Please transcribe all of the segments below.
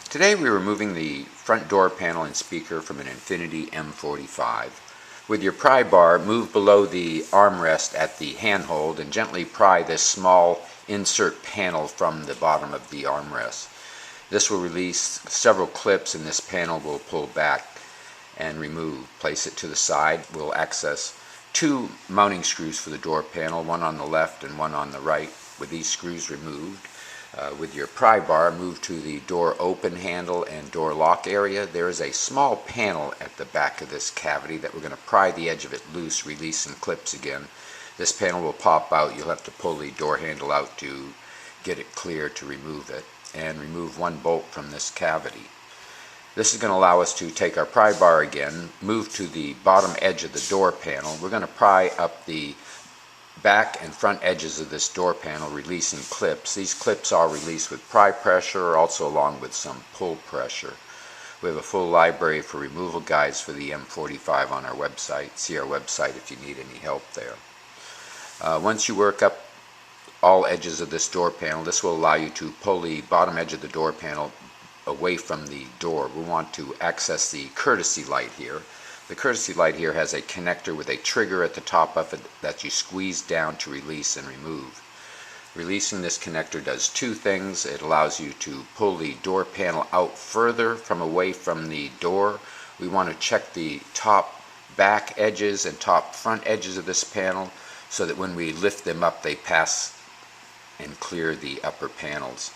Today we're removing the front door panel and speaker from an Infiniti M45. With your pry bar, move below the armrest at the handhold and gently pry this small insert panel from the bottom of the armrest. This will release several clips and this panel will pull back and remove. Place it to the side. We'll access two mounting screws for the door panel, one on the left and one on the right. With these screws removed, with your pry bar, move to the door open handle and door lock area. There is a small panel at the back of this cavity that we're going to pry the edge of it loose, release some clips again. This panel will pop out. You'll have to pull the door handle out to get it clear to remove it, and remove one bolt from this cavity. This is going to allow us to take our pry bar again, move to the bottom edge of the door panel. We're going to pry up the back and front edges of this door panel, releasing clips. These clips are released with pry pressure, also along with some pull pressure. We have a full library for removal guides for the M45 on our website. See our website if you need any help there. Once you work up all edges of this door panel, this will allow you to pull the bottom edge of the door panel away from the door. We want to access the courtesy light here. The courtesy light here has a connector with a trigger at the top of it that you squeeze down to release and remove. Releasing this connector does two things. It allows you to pull the door panel out further from away from the door. We want to check the top back edges and top front edges of this panel so that when we lift them up they pass and clear the upper panels.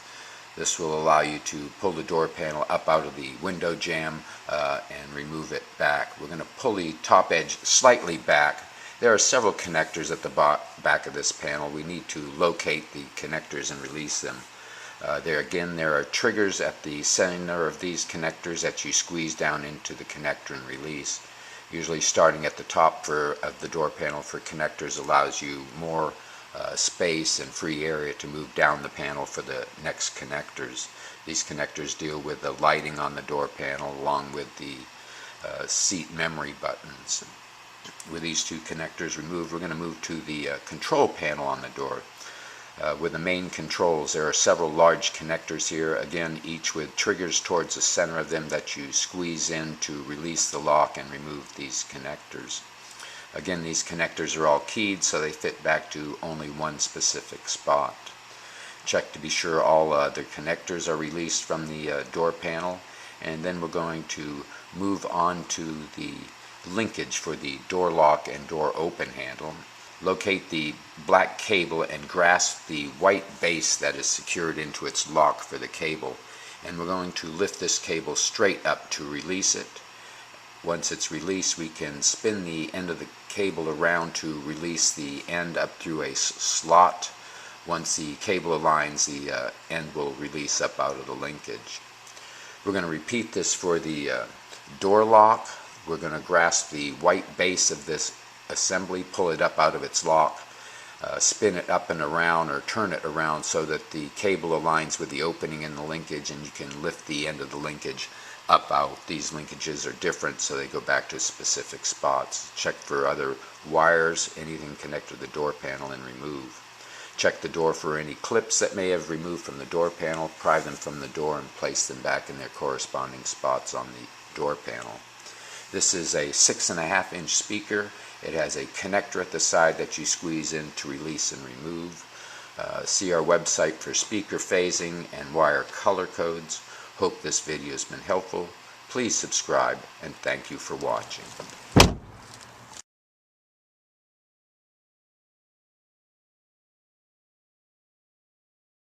This will allow you to pull the door panel up out of the window jamb and remove it back. We're going to pull the top edge slightly back. There are several connectors at the back of this panel. We need to locate the connectors and release them. There are triggers at the center of these connectors that you squeeze down into the connector and release. Usually starting at the top of the door panel for connectors allows you more space and free area to move down the panel for the next connectors. These connectors deal with the lighting on the door panel along with the seat memory buttons. With these two connectors removed, we're going to move to the control panel on the door. With the main controls, there are several large connectors here, again each with triggers towards the center of them that you squeeze in to release the lock and remove these connectors. Again, these connectors are all keyed so they fit back to only one specific spot. Check to be sure all the connectors are released from the door panel, and then we're going to move on to the linkage for the door lock and door open handle. Locate the black cable and grasp the white base that is secured into its lock for the cable, and we're going to lift this cable straight up to release it. Once it's released, we can spin the end of the cable around to release the end up through a slot. Once the cable aligns, the end will release up out of the linkage. We're going to repeat this for the door lock. We're going to grasp the white base of this assembly, pull it up out of its lock, spin it up and around or turn it around so that the cable aligns with the opening in the linkage, and you can lift the end of the linkage up out. These linkages are different so they go back to specific spots. Check for other wires, anything connected to the door panel, and remove. Check the door for any clips that may have removed from the door panel, pry them from the door and place them back in their corresponding spots on the door panel. This is a 6.5 inch speaker. It has a connector at the side that you squeeze in to release and remove. See our website for speaker phasing and wire color codes. Hope this video has been helpful. Please subscribe, and thank you for watching.